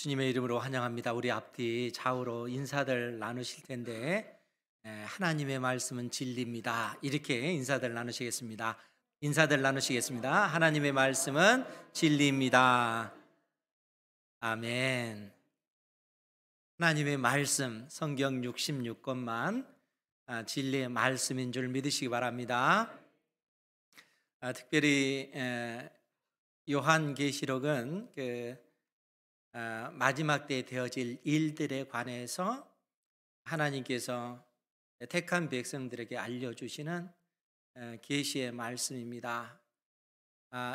주님의 이름으로 환영합니다. 우리 앞뒤 좌우로 인사들 나누실 텐데 하나님의 말씀은 진리입니다. 이렇게 인사들 나누시겠습니다. 인사들 나누시겠습니다. 하나님의 말씀은 진리입니다. 아멘. 하나님의 말씀 성경 66권만 진리의 말씀인 줄 믿으시기 바랍니다. 특별히 요한계시록은 마지막 때에 되어질 일들에 관해서 하나님께서 택한 백성들에게 알려주시는 계시의 말씀입니다.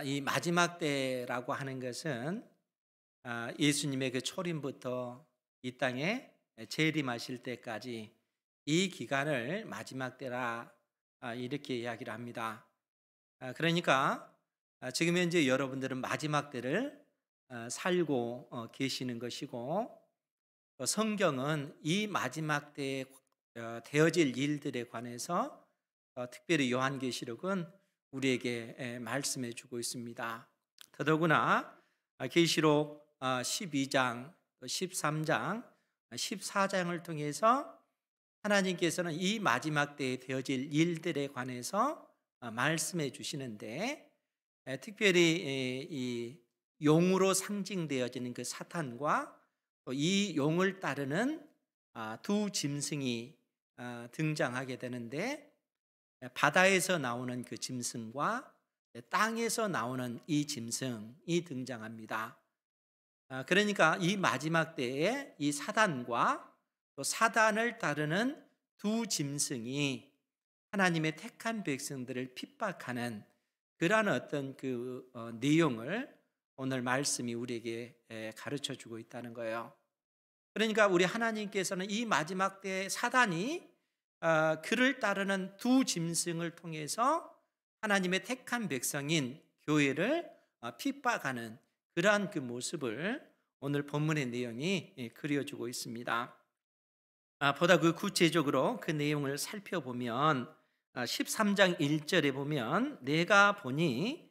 이 마지막 때라고 하는 것은 예수님의 그 초림부터 이 땅에 재림하실 때까지 이 기간을 마지막 때라 이렇게 이야기를 합니다. 그러니까 지금 현재 여러분들은 마지막 때를 살고 계시는 것이고, 성경은 이 마지막 때에 되어질 일들에 관해서 특별히 요한계시록은 우리에게 말씀해 주고 있습니다. 더더구나 계시록 12장, 13장, 14장을 통해서 하나님께서는 이 마지막 때에 되어질 일들에 관해서 말씀해 주시는데, 특별히 이 용으로 상징되어지는 그 사탄과 또 이 용을 따르는 두 짐승이 등장하게 되는데, 바다에서 나오는 그 짐승과 땅에서 나오는 이 짐승이 등장합니다. 그러니까 이 마지막 때에 이 사단과 또 사단을 따르는 두 짐승이 하나님의 택한 백성들을 핍박하는 그러한 어떤 그 내용을 오늘 말씀이 우리에게 가르쳐 주고 있다는 거예요. 그러니까 우리 하나님께서는 이 마지막 때에 사단이 그를 따르는 두 짐승을 통해서 하나님의 택한 백성인 교회를 핍박하는 그러한 그 모습을 오늘 본문의 내용이 그려주고 있습니다. 보다 그 구체적으로 그 내용을 살펴보면 13장 1절에 보면 내가 보니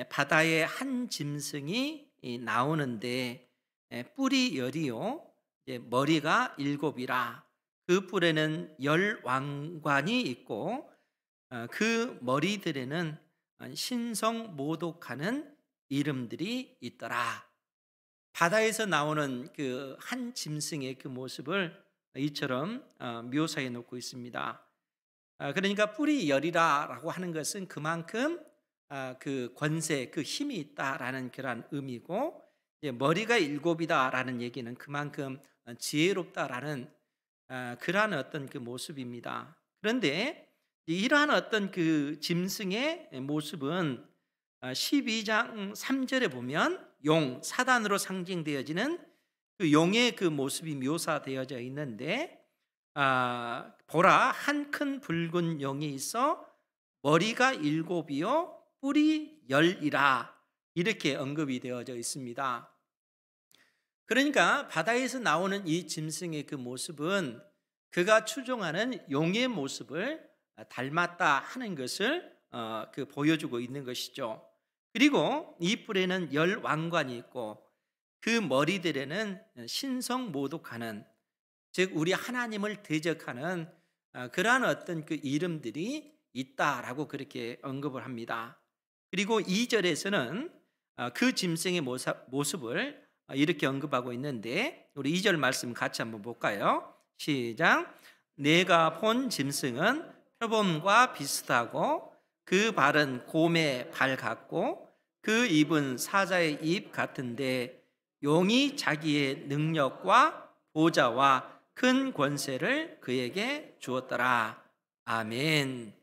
바다에 한 짐승이 나오는데 뿔이 열이요 머리가 일곱이라. 그 뿔에는 10왕관이 있고 그 머리들에는 신성모독하는 이름들이 있더라. 바다에서 나오는 그 한 짐승의 그 모습을 이처럼 묘사해 놓고 있습니다. 그러니까 뿔이 열이라라고 하는 것은 그만큼 그 권세, 그 힘이 있다라는 그런 의미고, 머리가 일곱이다라는 얘기는 그만큼 지혜롭다라는 그러한 어떤 그 모습입니다. 그런데 이러한 어떤 그 짐승의 모습은 12장 3절에 보면 용, 사단으로 상징되어지는 그 용의 그 모습이 묘사되어져 있는데, 보라 한 큰 붉은 용이 있어 머리가 일곱이요 뿔이 열이라 이렇게 언급이 되어져 있습니다. 그러니까 바다에서 나오는 이 짐승의 그 모습은 그가 추종하는 용의 모습을 닮았다 하는 것을 보여주고 있는 것이죠. 그리고 이 뿔에는 10왕관이 있고 그 머리들에는 신성모독하는, 즉 우리 하나님을 대적하는 그러한 어떤 그 이름들이 있다라고 그렇게 언급을 합니다. 그리고 2절에서는 그 짐승의 모습을 이렇게 언급하고 있는데, 우리 2절 말씀 같이 한번 볼까요? 시작. 내가 본 짐승은 표범과 비슷하고 그 발은 곰의 발 같고 그 입은 사자의 입 같은데 용이 자기의 능력과 보좌와 큰 권세를 그에게 주었더라. 아멘.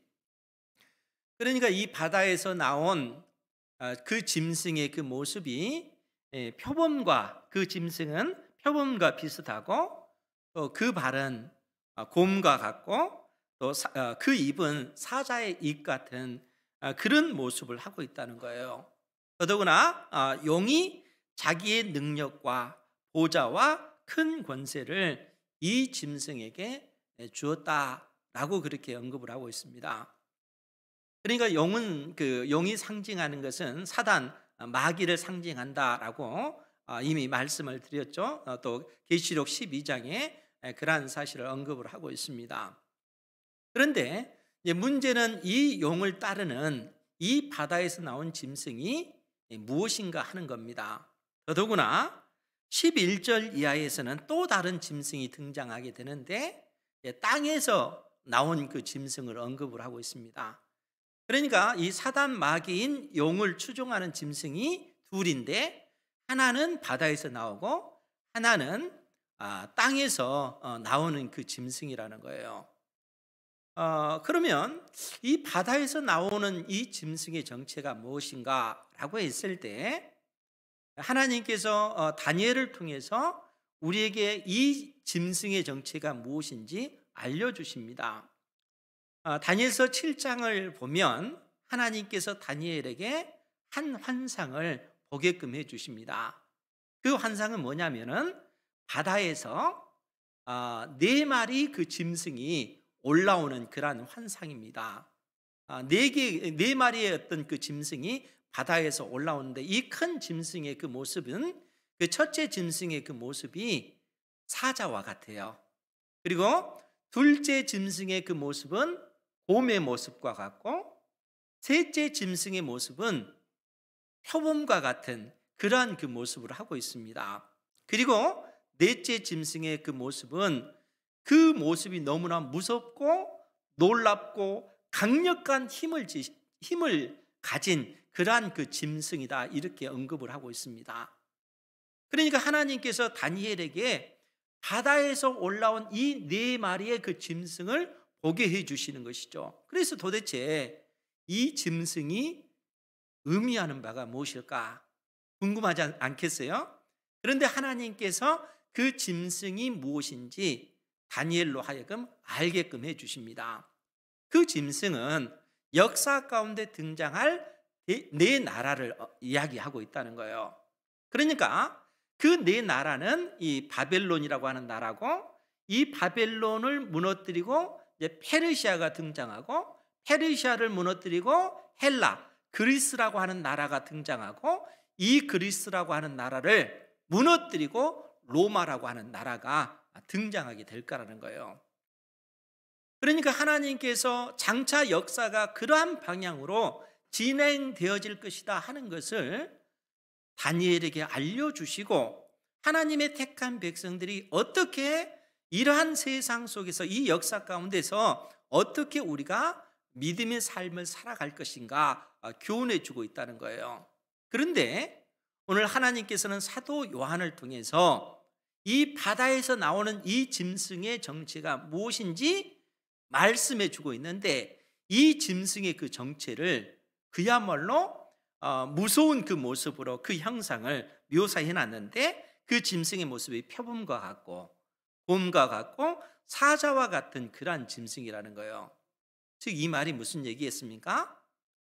그러니까 이 바다에서 나온 그 짐승의 그 모습이 표범과, 그 짐승은 표범과 비슷하고 또 그 발은 곰과 같고 또 그 입은 사자의 입 같은 그런 모습을 하고 있다는 거예요. 더더구나 용이 자기의 능력과 보좌와 큰 권세를 이 짐승에게 주었다라고 그렇게 언급을 하고 있습니다. 그러니까 용은, 그 용이 상징하는 것은 사단, 마귀를 상징한다라고 이미 말씀을 드렸죠. 또 계시록 12장에 그러한 사실을 언급을 하고 있습니다. 그런데 이제 문제는 이 용을 따르는 이 바다에서 나온 짐승이 무엇인가 하는 겁니다. 더더구나 11절 이하에서는 또 다른 짐승이 등장하게 되는데 땅에서 나온 그 짐승을 언급을 하고 있습니다. 그러니까 이 사단 마귀인 용을 추종하는 짐승이 둘인데, 하나는 바다에서 나오고 하나는 땅에서 나오는 그 짐승이라는 거예요. 그러면 이 바다에서 나오는 이 짐승의 정체가 무엇인가라고 했을 때, 하나님께서 다니엘을 통해서 우리에게 이 짐승의 정체가 무엇인지 알려주십니다. 다니엘서 7장을 보면 하나님께서 다니엘에게 한 환상을 보게끔 해주십니다. 그 환상은 뭐냐면은 바다에서 네 마리 그 짐승이 올라오는 그러한 환상입니다. 네 마리의 어떤 그 짐승이 바다에서 올라오는데, 이 큰 짐승의 그 모습은, 그 첫째 짐승의 그 모습이 사자와 같아요. 그리고 둘째 짐승의 그 모습은 곰의 모습과 같고, 셋째 짐승의 모습은 표범과 같은 그러한 그 모습을 하고 있습니다. 그리고 넷째 짐승의 그 모습은 그 모습이 너무나 무섭고 놀랍고 강력한 힘을 가진 그러한 그 짐승이다, 이렇게 언급을 하고 있습니다. 그러니까 하나님께서 다니엘에게 바다에서 올라온 이 네 마리의 그 짐승을 보게 해 주시는 것이죠. 그래서 도대체 이 짐승이 의미하는 바가 무엇일까 궁금하지 않겠어요? 그런데 하나님께서 그 짐승이 무엇인지 다니엘로 하여금 알게끔 해 주십니다. 그 짐승은 역사 가운데 등장할 네 나라를 이야기하고 있다는 거예요. 그러니까 그 네 나라는 이 바벨론이라고 하는 나라고, 이 바벨론을 무너뜨리고 이제 페르시아가 등장하고, 페르시아를 무너뜨리고 헬라, 그리스라고 하는 나라가 등장하고, 이 그리스라고 하는 나라를 무너뜨리고 로마라고 하는 나라가 등장하게 될 거라는 거예요. 그러니까 하나님께서 장차 역사가 그러한 방향으로 진행되어질 것이다 하는 것을 다니엘에게 알려주시고, 하나님의 택한 백성들이 어떻게 이러한 세상 속에서, 이 역사 가운데서 어떻게 우리가 믿음의 삶을 살아갈 것인가 교훈해 주고 있다는 거예요. 그런데 오늘 하나님께서는 사도 요한을 통해서 이 바다에서 나오는 이 짐승의 정체가 무엇인지 말씀해 주고 있는데, 이 짐승의 그 정체를 그야말로 무서운 그 모습으로 그 형상을 묘사해 놨는데, 그 짐승의 모습이 표범과 같고 곰과 같고 사자와 같은 그러한 짐승이라는 거예요. 즉 이 말이 무슨 얘기겠습니까?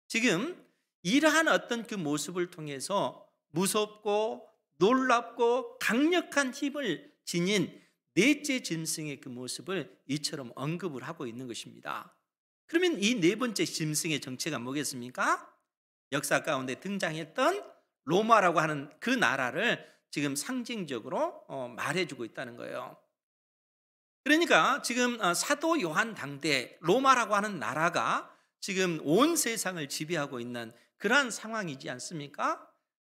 지금 이러한 어떤 그 모습을 통해서 무섭고 놀랍고 강력한 힘을 지닌 넷째 짐승의 그 모습을 이처럼 언급을 하고 있는 것입니다. 그러면 이 네 번째 짐승의 정체가 뭐겠습니까? 역사 가운데 등장했던 로마라고 하는 그 나라를 지금 상징적으로 말해주고 있다는 거예요. 그러니까 지금 사도 요한 당대 로마라고 하는 나라가 지금 온 세상을 지배하고 있는 그러한 상황이지 않습니까?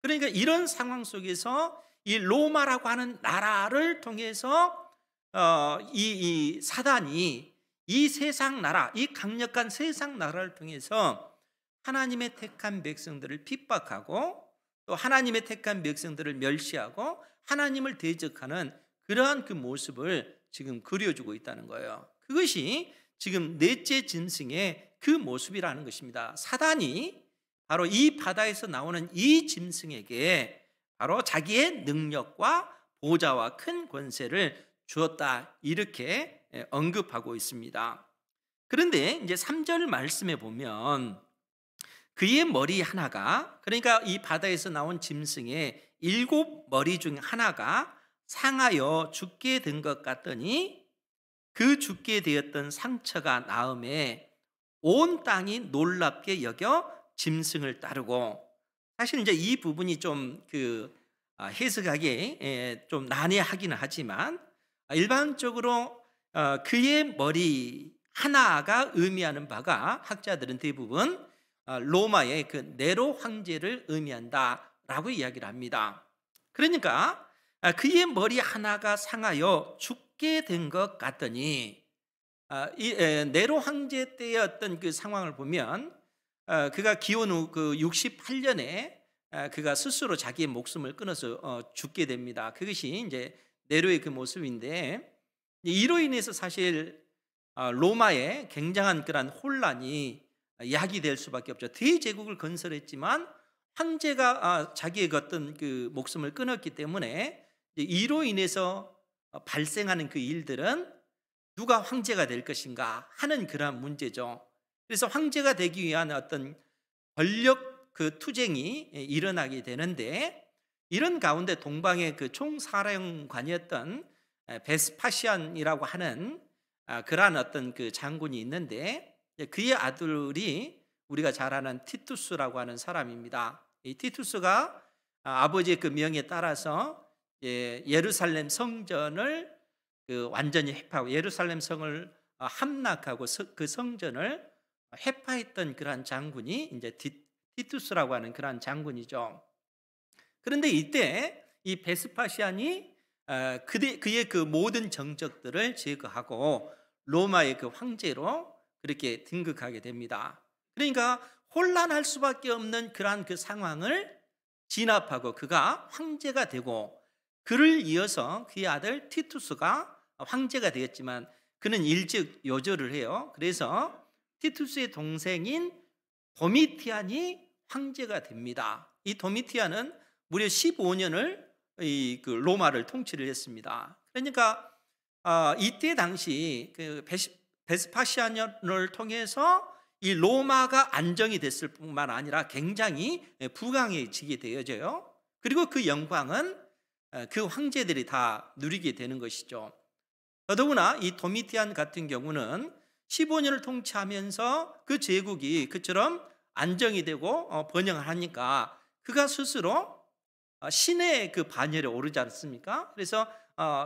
그러니까 이런 상황 속에서 이 로마라고 하는 나라를 통해서 이 사단이 이 세상 나라, 이 강력한 세상 나라를 통해서 하나님의 택한 백성들을 핍박하고, 또 하나님의 택한 백성들을 멸시하고 하나님을 대적하는 그러한 그 모습을 지금 그려주고 있다는 거예요. 그것이 지금 넷째 짐승의 그 모습이라는 것입니다. 사단이 바로 이 바다에서 나오는 이 짐승에게 바로 자기의 능력과 보좌와 큰 권세를 주었다, 이렇게 언급하고 있습니다. 그런데 이제 3절 말씀에 보면 그의 머리 하나가, 그러니까 이 바다에서 나온 짐승의 7머리 중 하나가 상하여 죽게 된 것 같더니, 그 죽게 되었던 상처가 나음에 온 땅이 놀랍게 여겨 짐승을 따르고. 사실 이제 이 부분이 좀 해석하기 좀 난해하기는 하지만 일반적으로 그의 머리 하나가 의미하는 바가 학자들은 대부분 로마의 그 네로 황제를 의미한다라고 이야기를 합니다. 그러니까 그의 머리 하나가 상하여 죽게 된 것 같더니 이 네로 황제 때의 어떤 그 상황을 보면 그가 기원 후 그 68년에 그가 스스로 자기의 목숨을 끊어서 죽게 됩니다. 그것이 이제 네로의 그 모습인데 이로 인해서 사실 로마의 굉장한 그런 혼란이 야기될 수밖에 없죠. 대제국을 건설했지만 황제가 자기의 그 어떤 그 목숨을 끊었기 때문에 이로 인해서 발생하는 그 일들은 누가 황제가 될 것인가 하는 그러한 문제죠. 그래서 황제가 되기 위한 어떤 권력 그 투쟁이 일어나게 되는데 이런 가운데 동방의 그 총사령관이었던 베스파시안이라고 하는 그러한 어떤 그 장군이 있는데 그의 아들이 우리가 잘 아는 티투스라고 하는 사람입니다. 이 티투스가 아버지의 그 명에 따라서 예루살렘 성전을 그 완전히 회파하고 예루살렘 성을 함락하고 그 성전을 회파했던 그러한 장군이 이제 티투스라고 하는 그러한 장군이죠. 그런데 이때 이 베스파시안이 그의 그 모든 정적들을 제거하고 로마의 그 황제로 그렇게 등극하게 됩니다. 그러니까 혼란할 수밖에 없는 그러한 그 상황을 진압하고 그가 황제가 되고 그를 이어서 그의 아들 티투스가 황제가 되었지만 그는 일찍 요절을 해요. 그래서 티투스의 동생인 도미티안이 황제가 됩니다. 이 도미티안은 무려 15년을 그 로마를 통치를 했습니다. 그러니까 이때 당시 그 베스파시안을 통해서 이 로마가 안정이 됐을 뿐만 아니라 굉장히 부강해지게 되어져요. 그리고 그 영광은 그 황제들이 다 누리게 되는 것이죠. 더더구나 이 도미티안 같은 경우는 15년을 통치하면서 그 제국이 그처럼 안정이 되고 번영을 하니까 그가 스스로 신의 그 반열에 오르지 않습니까? 그래서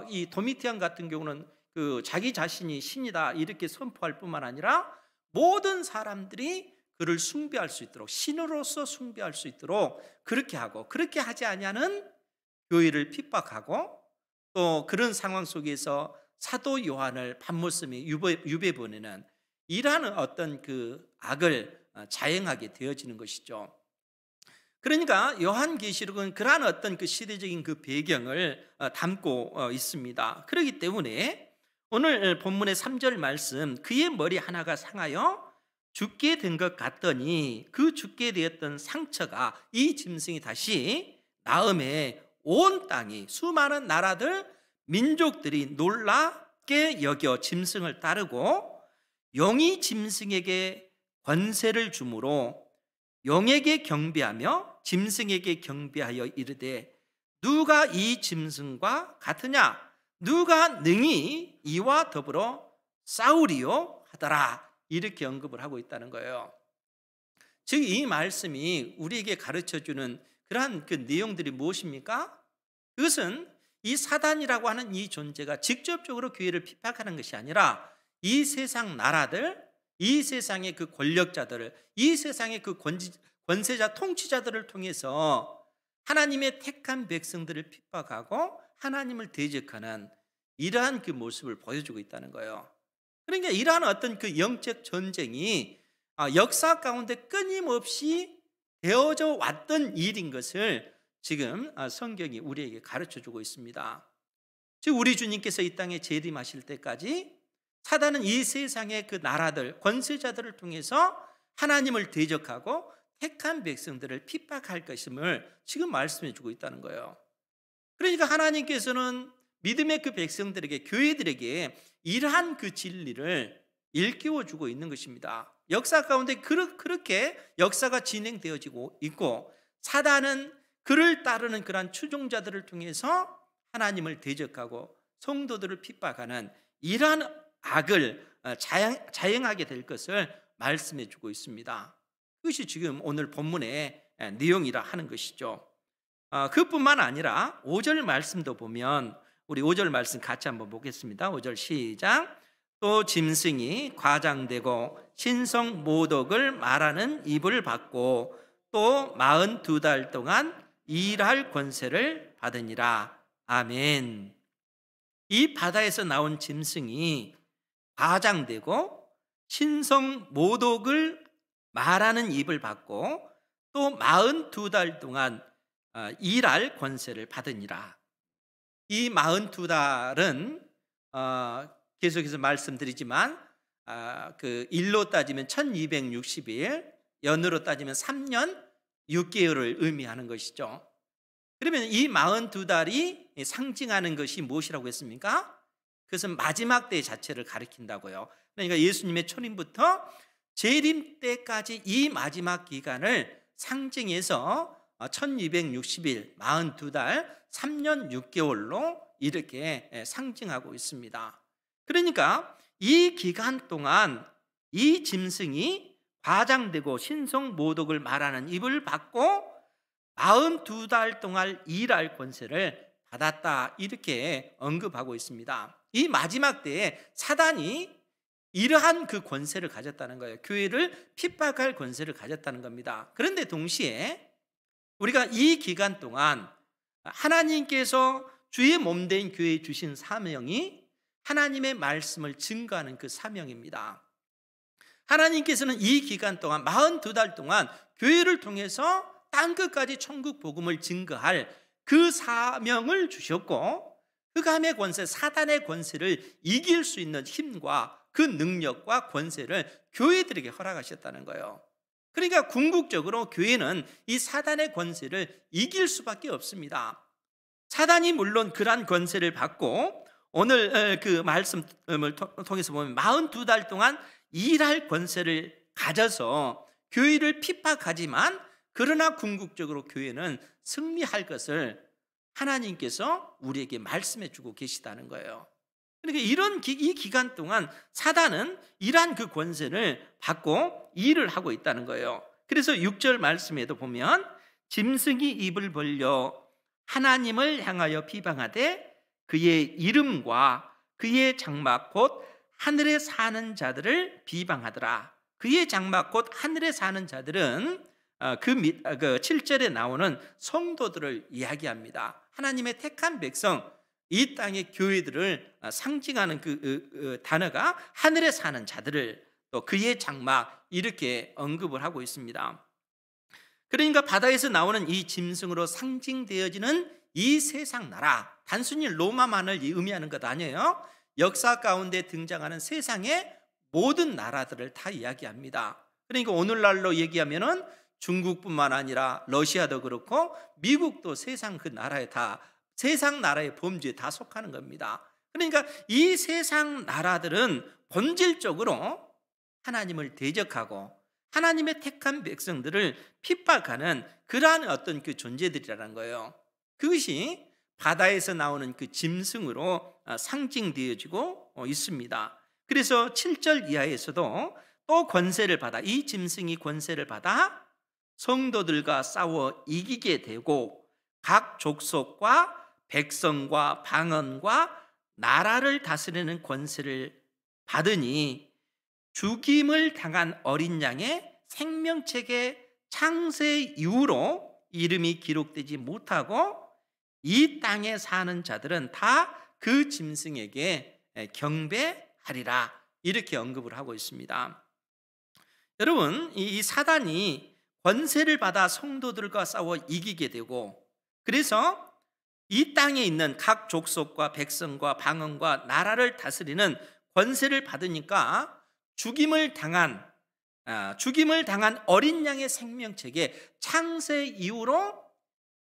이 도미티안 같은 경우는 그 자기 자신이 신이다 이렇게 선포할 뿐만 아니라 모든 사람들이 그를 숭배할 수 있도록 신으로서 숭배할 수 있도록 그렇게 하고 그렇게 하지 아니하는 교회를 핍박하고 또 그런 상황 속에서 사도 요한을 밤모섬에 유배 보내는 이러한 어떤 그 악을 자행하게 되어지는 것이죠. 그러니까 요한계시록은 그러한 어떤 그 시대적인 그 배경을 담고 있습니다. 그렇기 때문에 오늘 본문의 3절 말씀 그의 머리 하나가 상하여 죽게 된 것 같더니 그 죽게 되었던 상처가 이 짐승이 다시 나음에 온 땅이 수많은 나라들 민족들이 놀랍게 여겨 짐승을 따르고 용이 짐승에게 권세를 주므로 용에게 경배하며 짐승에게 경배하여 이르되 누가 이 짐승과 같으냐 누가 능히 이와 더불어 싸우리요 하더라 이렇게 언급을 하고 있다는 거예요. 즉 이 말씀이 우리에게 가르쳐주는 그러한 그 내용들이 무엇입니까? 그것은 이 사단이라고 하는 이 존재가 직접적으로 교회를 핍박하는 것이 아니라 이 세상 나라들, 이 세상의 그 권력자들을, 이 세상의 그 권세자 통치자들을 통해서 하나님의 택한 백성들을 핍박하고 하나님을 대적하는 이러한 그 모습을 보여주고 있다는 거예요. 그러니까 이러한 어떤 그 영적 전쟁이 역사 가운데 끊임없이 되어져 왔던 일인 것을 지금 성경이 우리에게 가르쳐주고 있습니다. 즉 우리 주님께서 이 땅에 재림하실 때까지 사단은 이 세상의 그 나라들, 권세자들을 통해서 하나님을 대적하고 택한 백성들을 핍박할 것임을 지금 말씀해 주고 있다는 거예요. 그러니까 하나님께서는 믿음의 그 백성들에게, 교회들에게 이러한 그 진리를 일깨워 주고 있는 것입니다. 역사 가운데 그렇게 역사가 진행되어지고 있고 사단은 그를 따르는 그러한 추종자들을 통해서 하나님을 대적하고 성도들을 핍박하는 이러한 악을 자행하게 될 것을 말씀해 주고 있습니다. 그것이 지금 오늘 본문의 내용이라 하는 것이죠. 그뿐만 아니라 5절 말씀도 보면 우리 5절 말씀 같이 한번 보겠습니다. 5절 시작. 또 짐승이 과장되고 신성 모독을 말하는 입을 받고 또 42달 동안 일할 권세를 받으니라. 아멘. 이 바다에서 나온 짐승이 과장되고 신성 모독을 말하는 입을 받고 또 42달 동안 일할 권세를 받으니라. 이 42달은 계속해서 말씀드리지만 그 일로 따지면 1260일, 연으로 따지면 3년 6개월을 의미하는 것이죠. 그러면 이 42달이 상징하는 것이 무엇이라고 했습니까? 그것은 마지막 때 자체를 가리킨다고요. 그러니까 예수님의 초림부터 재림 때까지 이 마지막 기간을 상징해서 1260일, 42달, 3년 6개월로 이렇게 상징하고 있습니다. 그러니까 이 기간 동안 이 짐승이 과장되고 신성 모독을 말하는 입을 받고 42달 동안 일할 권세를 받았다, 이렇게 언급하고 있습니다. 이 마지막 때에 사단이 이러한 그 권세를 가졌다는 거예요. 교회를 핍박할 권세를 가졌다는 겁니다. 그런데 동시에 우리가 이 기간 동안 하나님께서 주의 몸된 교회에 주신 사명이 하나님의 말씀을 증거하는 그 사명입니다. 하나님께서는 이 기간 동안 42달 동안 교회를 통해서 땅끝까지 천국 복음을 증거할 그 사명을 주셨고, 흑암의 권세, 사단의 권세를 이길 수 있는 힘과 그 능력과 권세를 교회들에게 허락하셨다는 거예요. 그러니까 궁극적으로 교회는 이 사단의 권세를 이길 수밖에 없습니다. 사단이 물론 그러한 권세를 받고 오늘 그 말씀을 통해서 보면 42달 동안 일할 권세를 가져서 교회를 핍박하지만, 그러나 궁극적으로 교회는 승리할 것을 하나님께서 우리에게 말씀해 주고 계시다는 거예요. 그러니까 이 기간 동안 사단은 이러한 그 권세를 받고 일을 하고 있다는 거예요. 그래서 6절 말씀에도 보면 짐승이 입을 벌려 하나님을 향하여 비방하되 그의 이름과 그의 장막 곧 하늘에 사는 자들을 비방하더라. 그의 장막 곧 하늘에 사는 자들은 그 7절에 나오는 성도들을 이야기합니다. 하나님의 택한 백성, 이 땅의 교회들을 상징하는 그 단어가 하늘에 사는 자들을, 또 그의 장막, 이렇게 언급을 하고 있습니다. 그러니까 바다에서 나오는 이 짐승으로 상징되어지는 이 세상 나라, 단순히 로마만을 의미하는 것 아니에요. 역사 가운데 등장하는 세상의 모든 나라들을 다 이야기합니다. 그러니까 오늘날로 얘기하면은 중국뿐만 아니라 러시아도 그렇고 미국도 세상 그 나라에 세상 나라의 범주에 다 속하는 겁니다. 그러니까 이 세상 나라들은 본질적으로 하나님을 대적하고 하나님의 택한 백성들을 핍박하는 그러한 어떤 그 존재들이라는 거예요. 그것이 바다에서 나오는 그 짐승으로 상징되어지고 있습니다. 그래서 7절 이하에서도 또 권세를 받아, 이 짐승이 권세를 받아 성도들과 싸워 이기게 되고 각 족속과 백성과 방언과 나라를 다스리는 권세를 받으니 죽임을 당한 어린 양의 생명책의 창세 이후로 이름이 기록되지 못하고 이 땅에 사는 자들은 다 그 짐승에게 경배하리라, 이렇게 언급을 하고 있습니다. 여러분, 이 사단이 권세를 받아 성도들과 싸워 이기게 되고, 그래서 이 땅에 있는 각 족속과 백성과 방언과 나라를 다스리는 권세를 받으니까 죽임을 당한 어린 양의 생명책에 창세 이후로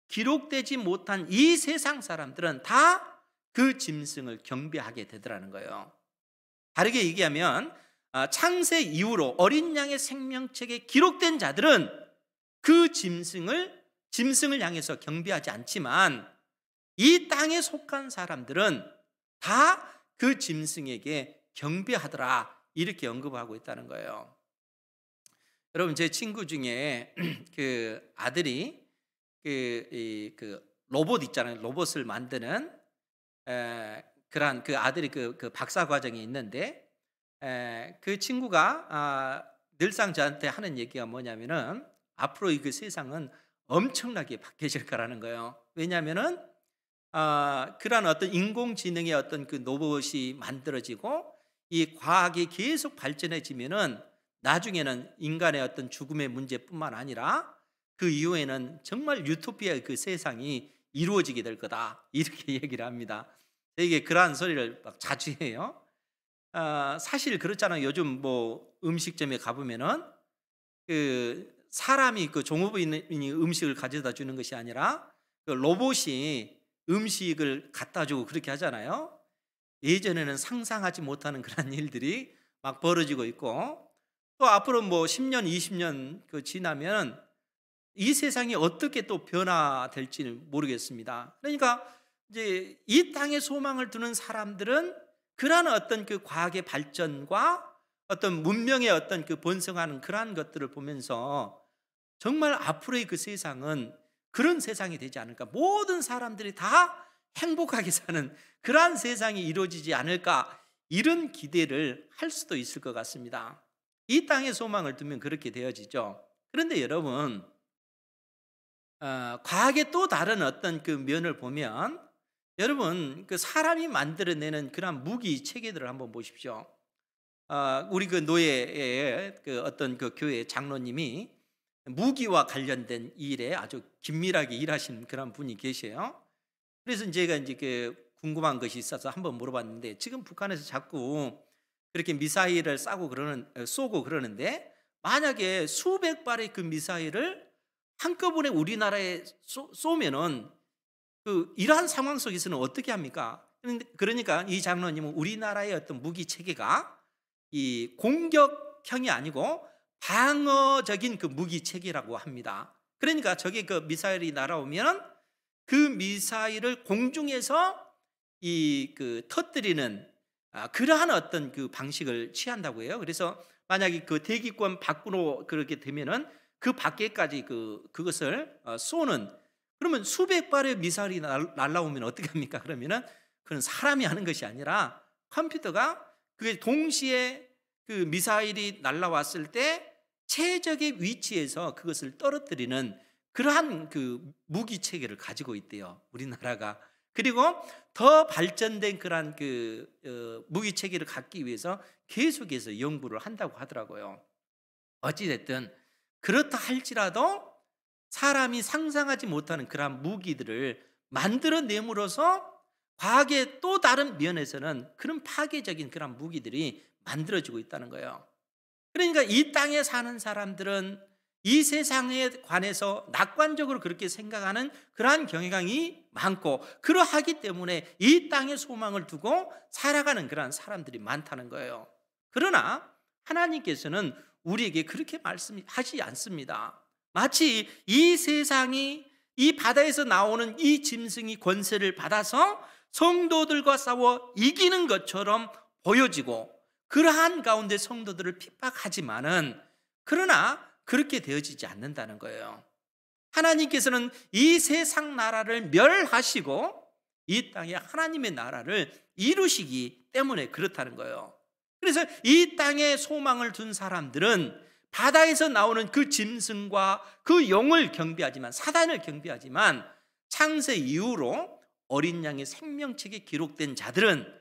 기록되지 못한 이 세상 사람들은 다 그 짐승을 경배하게 되더라는 거예요. 다르게 얘기하면 창세 이후로 어린 양의 생명책에 기록된 자들은 그 짐승을 향해서 경배하지 않지만, 이 땅에 속한 사람들은 다 그 짐승에게 경배하더라, 이렇게 언급하고 있다는 거예요. 여러분, 제 친구 중에 그 아들이 그 로봇 있잖아요. 로봇을 만드는 그러한 그 아들이 그 박사 과정에 있는데, 그 친구가 늘상 저한테 하는 얘기가 뭐냐면은 앞으로 이 그 세상은 엄청나게 바뀌어질 거라는 거예요. 왜냐하면은 그러한 어떤 인공지능의 어떤 그 로봇이 만들어지고 이 과학이 계속 발전해지면은 나중에는 인간의 어떤 죽음의 문제뿐만 아니라 그 이후에는 정말 유토피아의 그 세상이 이루어지게 될 거다, 이렇게 얘기를 합니다. 되게 그러한 소리를 막 자주 해요. 사실 그렇잖아요. 요즘 뭐 음식점에 가보면은 그 사람이 그 종업원이 음식을 가져다 주는 것이 아니라 그 로봇이 음식을 갖다 주고 그렇게 하잖아요. 예전에는 상상하지 못하는 그런 일들이 막 벌어지고 있고, 또 앞으로 뭐 10년, 20년 그 지나면 이 세상이 어떻게 또 변화될지 모르겠습니다. 그러니까 이제 이 땅에 소망을 두는 사람들은 그러한 어떤 그 과학의 발전과 어떤 문명의 어떤 그 번성하는 그러한 것들을 보면서 정말 앞으로의 그 세상은 그런 세상이 되지 않을까, 모든 사람들이 다 행복하게 사는 그러한 세상이 이루어지지 않을까, 이런 기대를 할 수도 있을 것 같습니다. 이 땅에 소망을 두면 그렇게 되어지죠. 그런데 여러분, 과학의 또 다른 어떤 그 면을 보면, 여러분 그 사람이 만들어내는 그런 무기 체계들을 한번 보십시오. 우리 그 노예의 그 어떤 그 교회 장로님이 무기와 관련된 일에 아주 긴밀하게 일하신 그런 분이 계세요. 그래서 제가 이제 그 궁금한 것이 있어서 한번 물어봤는데, 지금 북한에서 자꾸 그렇게 미사일을 쏘고 그러는데, 만약에 수백 발의 그 미사일을 한꺼번에 우리나라에 쏘면은 그 이러한 상황 속에서는 어떻게 합니까? 그러니까 이 장로님은 우리나라의 어떤 무기 체계가 이 공격형이 아니고 방어적인 그 무기 체계라고 합니다. 그러니까 저게 그 미사일이 날아오면 그 미사일을 공중에서 그 터뜨리는 그러한 어떤 그 방식을 취한다고 해요. 그래서 만약에 그 대기권 밖으로 그렇게 되면은 그 밖에까지 그것을 쏘는, 그러면 수백 발의 미사일이 날아오면 어떻게 합니까? 그러면은 그건 사람이 하는 것이 아니라 컴퓨터가 그게 동시에 그 미사일이 날아왔을 때 최적의 위치에서 그것을 떨어뜨리는 그러한 그 무기 체계를 가지고 있대요, 우리나라가. 그리고 더 발전된 그러한 그 무기 체계를 갖기 위해서 계속해서 연구를 한다고 하더라고요. 어찌됐든 그렇다 할지라도 사람이 상상하지 못하는 그러한 무기들을 만들어냄으로써 과학의 또 다른 면에서는 그런 파괴적인 그런 무기들이 만들어지고 있다는 거예요. 그러니까 이 땅에 사는 사람들은 이 세상에 관해서 낙관적으로 그렇게 생각하는 그러한 경향이 많고, 그러하기 때문에 이 땅에 소망을 두고 살아가는 그러한 사람들이 많다는 거예요. 그러나 하나님께서는 우리에게 그렇게 말씀하지 않습니다. 마치 이 세상이 이 바다에서 나오는 이 짐승이 권세를 받아서 성도들과 싸워 이기는 것처럼 보여지고, 그러한 가운데 성도들을 핍박하지만은 그러나 그렇게 되어지지 않는다는 거예요. 하나님께서는 이 세상 나라를 멸하시고 이 땅에 하나님의 나라를 이루시기 때문에 그렇다는 거예요. 그래서 이 땅에 소망을 둔 사람들은 바다에서 나오는 그 짐승과 그 용을 경배하지만, 사단을 경배하지만, 창세 이후로 어린 양의 생명책에 기록된 자들은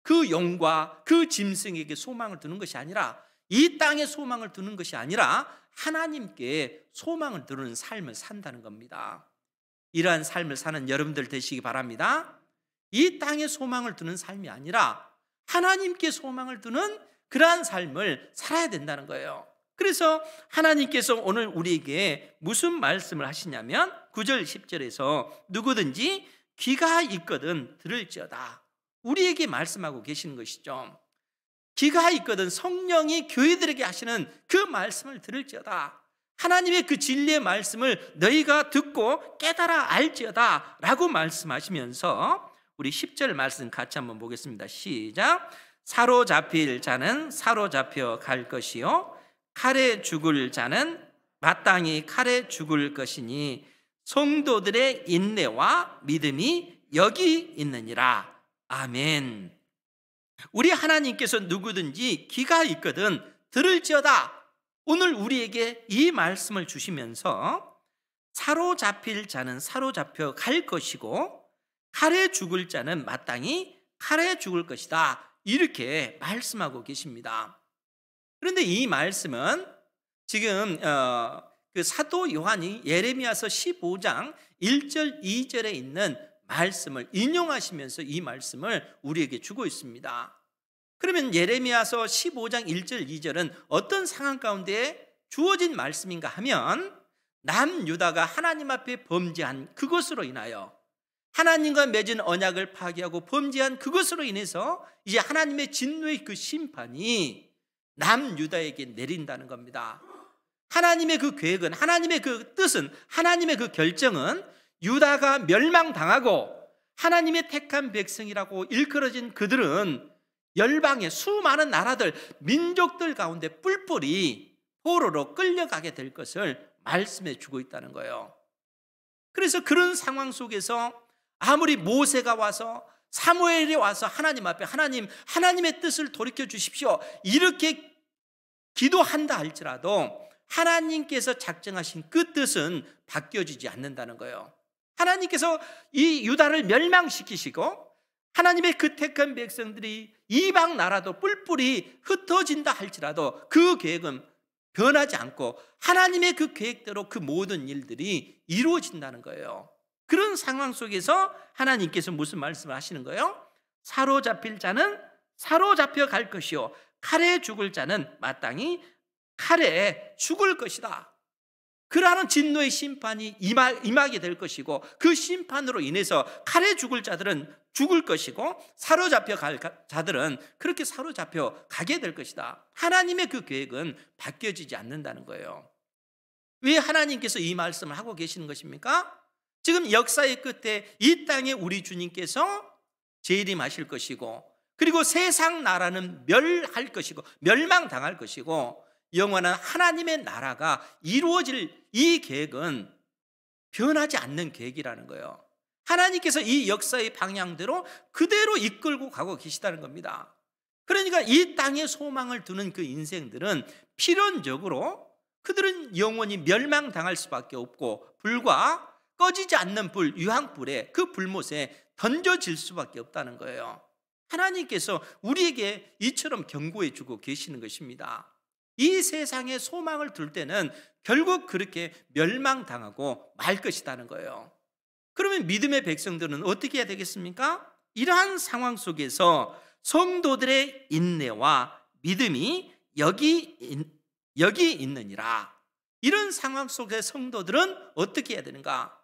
그 용과 그 짐승에게 소망을 두는 것이 아니라, 이 땅에 소망을 두는 것이 아니라 하나님께 소망을 두는 삶을 산다는 겁니다. 이러한 삶을 사는 여러분들 되시기 바랍니다. 이 땅에 소망을 두는 삶이 아니라 하나님께 소망을 두는 그러한 삶을 살아야 된다는 거예요. 그래서 하나님께서 오늘 우리에게 무슨 말씀을 하시냐면 9절 10절에서 누구든지 귀가 있거든 들을지어다, 우리에게 말씀하고 계시는 것이죠. 귀가 있거든, 성령이 교회들에게 하시는 그 말씀을 들을지어다, 하나님의 그 진리의 말씀을 너희가 듣고 깨달아 알지어다 라고 말씀하시면서 우리 10절 말씀 같이 한번 보겠습니다. 시작. 사로잡힐 자는 사로잡혀 갈 것이요 칼에 죽을 자는 마땅히 칼에 죽을 것이니 성도들의 인내와 믿음이 여기 있느니라. 아멘. 우리 하나님께서 누구든지 귀가 있거든 들을지어다. 오늘 우리에게 이 말씀을 주시면서 사로잡힐 자는 사로잡혀 갈 것이고 칼에 죽을 자는 마땅히 칼에 죽을 것이다. 이렇게 말씀하고 계십니다. 그런데 이 말씀은 지금 그 사도 요한이 예레미야서 15장 1절 2절에 있는 말씀을 인용하시면서 이 말씀을 우리에게 주고 있습니다. 그러면 예레미야서 15장 1절 2절은 어떤 상황 가운데 주어진 말씀인가 하면 남유다가 하나님 앞에 범죄한 그것으로 인하여 하나님과 맺은 언약을 파기하고 범죄한 그것으로 인해서 이제 하나님의 진노의 그 심판이 남유다에게 내린다는 겁니다. 하나님의 그 계획은, 하나님의 그 뜻은, 하나님의 그 결정은 유다가 멸망당하고 하나님의 택한 백성이라고 일컬어진 그들은 열방의 수많은 나라들, 민족들 가운데 뿔뿔이 포로로 끌려가게 될 것을 말씀해 주고 있다는 거예요. 그래서 그런 상황 속에서 아무리 모세가 와서 사무엘이 와서 하나님 앞에 하나님의 뜻을 돌이켜 주십시오 이렇게 기도한다 할지라도 하나님께서 작정하신 그 뜻은 바뀌어지지 않는다는 거예요. 하나님께서 이 유다를 멸망시키시고 하나님의 그 택한 백성들이 이방 나라도 뿔뿔이 흩어진다 할지라도 그 계획은 변하지 않고 하나님의 그 계획대로 그 모든 일들이 이루어진다는 거예요. 그런 상황 속에서 하나님께서 무슨 말씀을 하시는 거예요? 사로잡힐 자는 사로잡혀 갈 것이요 칼에 죽을 자는 마땅히 칼에 죽을 것이다. 그러한 진노의 심판이 임하게 될 것이고 그 심판으로 인해서 칼에 죽을 자들은 죽을 것이고 사로잡혀 갈 자들은 그렇게 사로잡혀 가게 될 것이다. 하나님의 그 계획은 바뀌어지지 않는다는 거예요. 왜 하나님께서 이 말씀을 하고 계시는 것입니까? 지금 역사의 끝에 이 땅에 우리 주님께서 재림하실 것이고 그리고 세상 나라는 멸할 것이고 멸망당할 것이고 영원한 하나님의 나라가 이루어질 이 계획은 변하지 않는 계획이라는 거예요. 하나님께서 이 역사의 방향대로 그대로 이끌고 가고 계시다는 겁니다. 그러니까 이 땅에 소망을 두는 그 인생들은 필연적으로 그들은 영원히 멸망당할 수밖에 없고 불과 꺼지지 않는 불, 유황불에 그 불못에 던져질 수밖에 없다는 거예요. 하나님께서 우리에게 이처럼 경고해 주고 계시는 것입니다. 이 세상에 소망을 둘 때는 결국 그렇게 멸망당하고 말 것이라는 거예요. 그러면 믿음의 백성들은 어떻게 해야 되겠습니까? 이러한 상황 속에서 성도들의 인내와 믿음이 여기 있느니라. 이런 상황 속의 성도들은 어떻게 해야 되는가?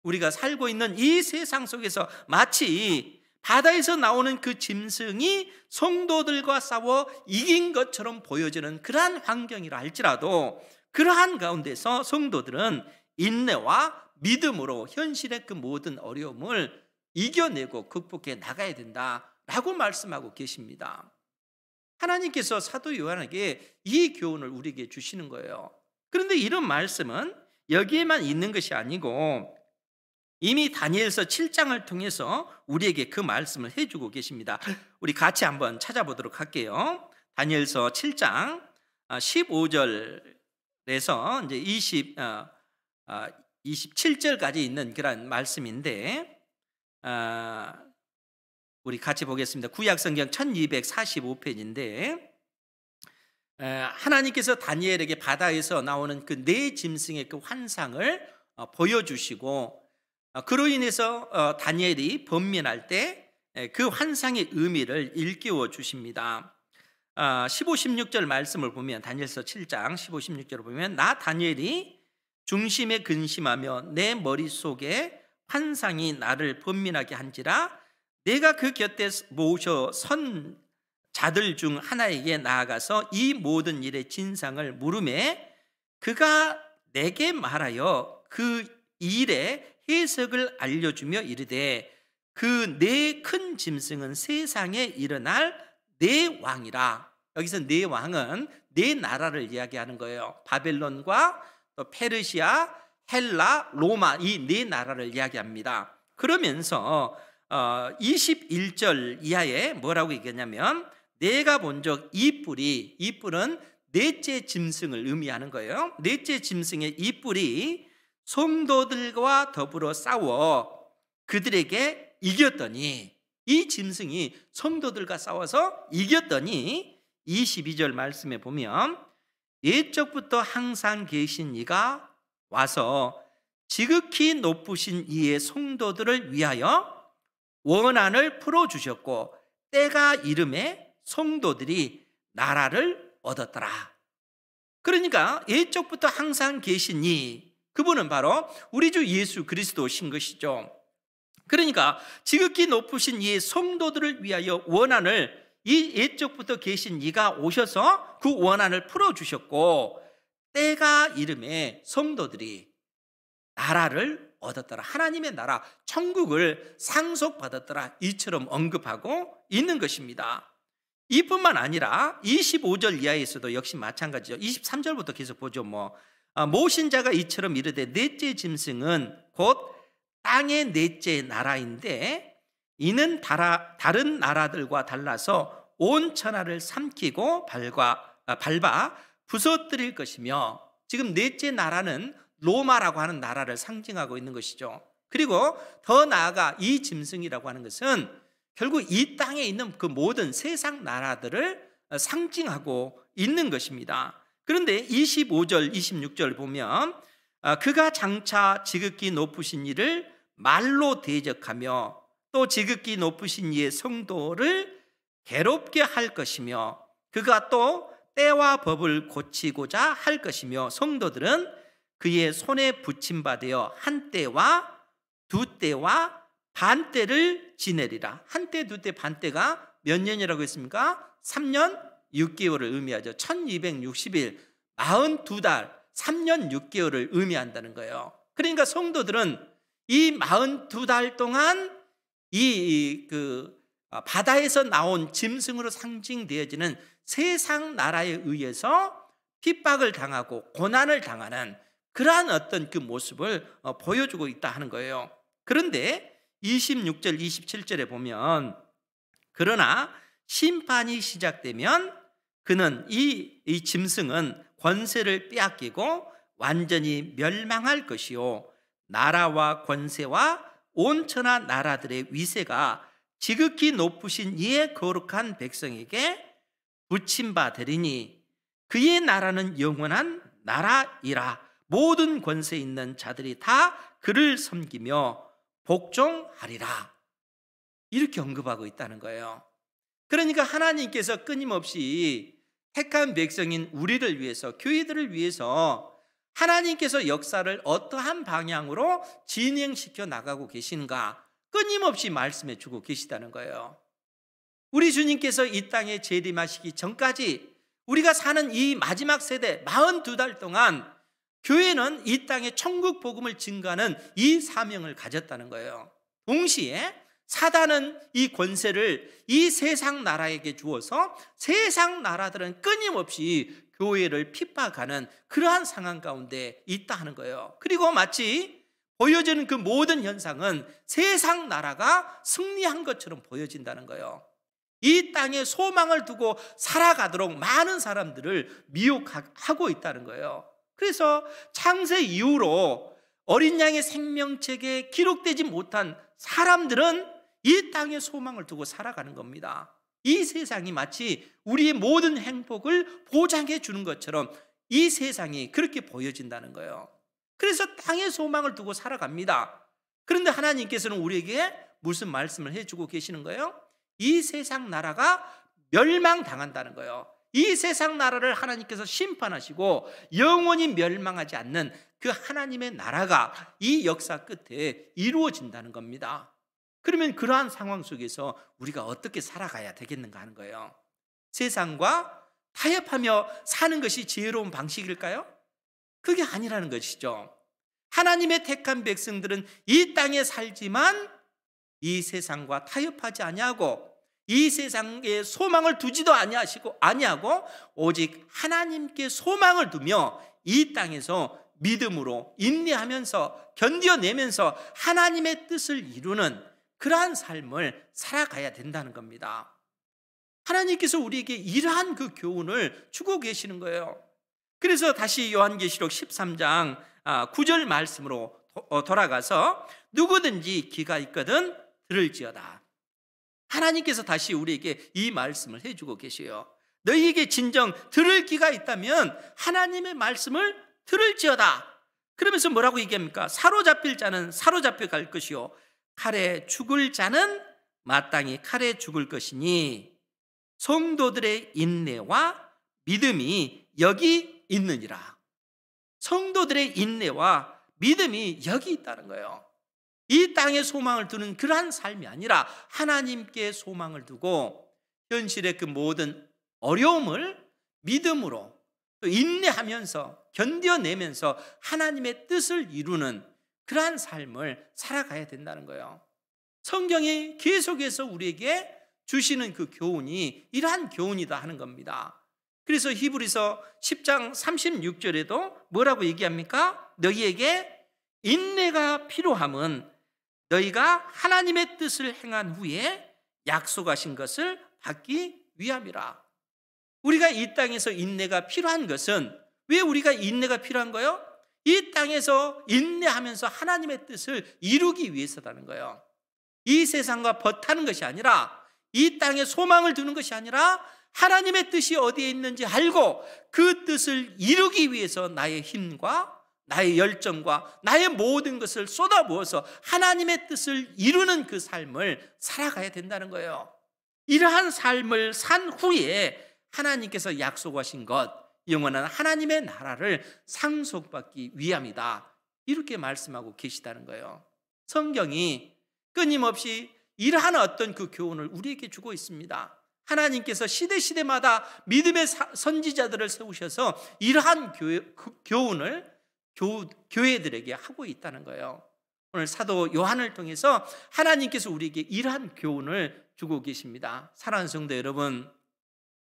우리가 살고 있는 이 세상 속에서 마치 바다에서 나오는 그 짐승이 성도들과 싸워 이긴 것처럼 보여지는 그러한 환경이라 할지라도 그러한 가운데서 성도들은 인내와 믿음으로 현실의 그 모든 어려움을 이겨내고 극복해 나가야 된다라고 말씀하고 계십니다. 하나님께서 사도 요한에게 이 교훈을 우리에게 주시는 거예요. 그런데 이런 말씀은 여기에만 있는 것이 아니고 이미 다니엘서 7장을 통해서 우리에게 그 말씀을 해주고 계십니다. 우리 같이 한번 찾아보도록 할게요. 다니엘서 7장 15절에서 이제 27절까지 있는 그런 말씀인데 우리 같이 보겠습니다. 구약성경 1245페이지인데 하나님께서 다니엘에게 바다에서 나오는 그 네 짐승의 그 환상을 보여주시고 그로 인해서 다니엘이 번민할 때 그 환상의 의미를 일깨워 주십니다. 15, 16절 말씀을 보면 다니엘서 7장 15, 16절을 보면 나 다니엘이 중심에 근심하며 내 머릿속에 환상이 나를 번민하게 한지라 내가 그 곁에 모셔 선 자들 중 하나에게 나아가서 이 모든 일의 진상을 물으매 그가 내게 말하여 그 일의 해석을 알려주며 이르되 그 네 큰 짐승은 세상에 일어날 네 왕이라. 여기서 네 왕은 네 나라를 이야기하는 거예요. 바벨론과 또 페르시아, 헬라, 로마 이 네 나라를 이야기합니다. 그러면서 21절 이하에 뭐라고 얘기했냐면 내가 본 적 이 뿔은 넷째 짐승을 의미하는 거예요. 넷째 짐승의 이 뿔이 성도들과 더불어 싸워 그들에게 이겼더니, 이 짐승이 성도들과 싸워서 이겼더니 22절 말씀에 보면 옛적부터 항상 계신 이가 와서 지극히 높으신 이의 성도들을 위하여 원한을 풀어주셨고 때가 이름에 성도들이 나라를 얻었더라. 그러니까 옛적부터 항상 계신 이, 그분은 바로 우리 주 예수 그리스도신 것이죠. 그러니까 지극히 높으신 이 성도들을 위하여 원한을, 이 옛적부터 계신 이가 오셔서 그 원한을 풀어주셨고 때가 이름에 성도들이 나라를 얻었더라. 하나님의 나라, 천국을 상속받았더라. 이처럼 언급하고 있는 것입니다. 이뿐만 아니라 25절 이하에서도 역시 마찬가지죠. 23절부터 계속 보죠. 모신 자가 이처럼 이르되 넷째 짐승은 곧 땅의 넷째 나라인데 이는 다른 나라들과 달라서 온 천하를 삼키고 밟아 부서뜨릴 것이며, 지금 넷째 나라는 로마라고 하는 나라를 상징하고 있는 것이죠. 그리고 더 나아가 이 짐승이라고 하는 것은 결국 이 땅에 있는 그 모든 세상 나라들을 상징하고 있는 것입니다. 그런데 25절 26절 보면 그가 장차 지극히 높으신 이를 말로 대적하며 또 지극히 높으신 이의 성도를 괴롭게 할 것이며 그가 또 때와 법을 고치고자 할 것이며 성도들은 그의 손에 붙임받아 한 때와 두 때와 반 때를 지내리라. 한 때, 두 때, 반 때가 몇 년이라고 했습니까? 3년 6개월을 의미하죠. 1260일, 42달, 3년 6개월을 의미한다는 거예요. 그러니까 성도들은 이 42달 동안 바다에서 나온 짐승으로 상징되어지는 세상 나라에 의해서 핍박을 당하고 고난을 당하는 그러한 어떤 그 모습을 보여주고 있다 하는 거예요. 그런데 26절 27절에 보면 그러나 심판이 시작되면 그는 이 짐승은 권세를 빼앗기고 완전히 멸망할 것이요 나라와 권세와 온 천하 나라들의 위세가 지극히 높으신 이의 거룩한 백성에게 붙임바 되리니 그의 나라는 영원한 나라이라. 모든 권세 있는 자들이 다 그를 섬기며 복종하리라. 이렇게 언급하고 있다는 거예요. 그러니까 하나님께서 끊임없이 택한 백성인 우리를 위해서, 교회들을 위해서 하나님께서 역사를 어떠한 방향으로 진행시켜 나가고 계신가 끊임없이 말씀해 주고 계시다는 거예요. 우리 주님께서 이 땅에 재림하시기 전까지 우리가 사는 이 마지막 세대 42달 동안 교회는 이 땅에 천국 복음을 증거하는 이 사명을 가졌다는 거예요. 동시에 사단은 이 권세를 이 세상 나라에게 주어서 세상 나라들은 끊임없이 교회를 핍박하는 그러한 상황 가운데 있다 하는 거예요. 그리고 마치 보여지는 그 모든 현상은 세상 나라가 승리한 것처럼 보여진다는 거예요. 이 땅에 소망을 두고 살아가도록 많은 사람들을 미혹하고 있다는 거예요. 그래서 창세 이후로 어린 양의 생명책에 기록되지 못한 사람들은 이 땅에 소망을 두고 살아가는 겁니다. 이 세상이 마치 우리의 모든 행복을 보장해 주는 것처럼 이 세상이 그렇게 보여진다는 거예요. 그래서 땅에 소망을 두고 살아갑니다. 그런데 하나님께서는 우리에게 무슨 말씀을 해주고 계시는 거예요? 이 세상 나라가 멸망당한다는 거예요. 이 세상 나라를 하나님께서 심판하시고 영원히 멸망하지 않는 그 하나님의 나라가 이 역사 끝에 이루어진다는 겁니다. 그러면 그러한 상황 속에서 우리가 어떻게 살아가야 되겠는가 하는 거예요. 세상과 타협하며 사는 것이 지혜로운 방식일까요? 그게 아니라는 것이죠. 하나님의 택한 백성들은 이 땅에 살지만 이 세상과 타협하지 아니하고 이 세상에 소망을 두지도 아니하고 오직 하나님께 소망을 두며 이 땅에서 믿음으로 인내하면서 견뎌내면서 하나님의 뜻을 이루는 그러한 삶을 살아가야 된다는 겁니다. 하나님께서 우리에게 이러한 그 교훈을 주고 계시는 거예요. 그래서 다시 요한계시록 13장 9절 말씀으로 돌아가서 누구든지 귀가 있거든 들을지어다. 하나님께서 다시 우리에게 이 말씀을 해주고 계셔요. 너희에게 진정 들을 귀가 있다면 하나님의 말씀을 들을지어다. 그러면서 뭐라고 얘기합니까? 사로잡힐 자는 사로잡혀 갈 것이요 칼에 죽을 자는 마땅히 칼에 죽을 것이니 성도들의 인내와 믿음이 여기 있느니라. 성도들의 인내와 믿음이 여기 있다는 거예요. 이 땅에 소망을 두는 그러한 삶이 아니라 하나님께 소망을 두고 현실의 그 모든 어려움을 믿음으로 또 인내하면서 견뎌내면서 하나님의 뜻을 이루는 그러한 삶을 살아가야 된다는 거예요. 성경이 계속해서 우리에게 주시는 그 교훈이 이러한 교훈이다 하는 겁니다. 그래서 히브리서 10장 36절에도 뭐라고 얘기합니까? 너희에게 인내가 필요함은 너희가 하나님의 뜻을 행한 후에 약속하신 것을 받기 위함이라. 우리가 이 땅에서 인내가 필요한 것은 왜 우리가 인내가 필요한 거예요? 이 땅에서 인내하면서 하나님의 뜻을 이루기 위해서라는 거예요. 이 세상과 버타는 것이 아니라 이 땅에 소망을 두는 것이 아니라 하나님의 뜻이 어디에 있는지 알고 그 뜻을 이루기 위해서 나의 힘과 나의 열정과 나의 모든 것을 쏟아부어서 하나님의 뜻을 이루는 그 삶을 살아가야 된다는 거예요. 이러한 삶을 산 후에 하나님께서 약속하신 것, 영원한 하나님의 나라를 상속받기 위함이다. 이렇게 말씀하고 계시다는 거예요. 성경이 끊임없이 이러한 어떤 그 교훈을 우리에게 주고 있습니다. 하나님께서 시대마다 믿음의 선지자들을 세우셔서 이러한 교훈을 교회들에게 하고 있다는 거예요. 오늘 사도 요한을 통해서 하나님께서 우리에게 이러한 교훈을 주고 계십니다. 사랑하는 성도 여러분,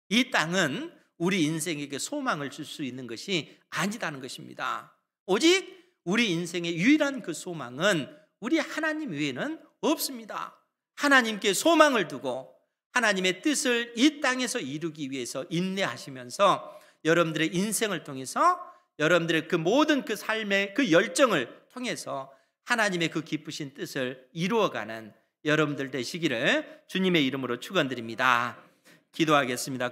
이 땅은 우리 인생에게 소망을 줄 수 있는 것이 아니다는 것입니다. 오직 우리 인생의 유일한 그 소망은 우리 하나님 외에는 없습니다. 하나님께 소망을 두고 하나님의 뜻을 이 땅에서 이루기 위해서 인내하시면서 여러분들의 인생을 통해서 여러분들의 그 모든 그 삶의 그 열정을 통해서 하나님의 그 기쁘신 뜻을 이루어가는 여러분들 되시기를 주님의 이름으로 축원드립니다. 기도하겠습니다.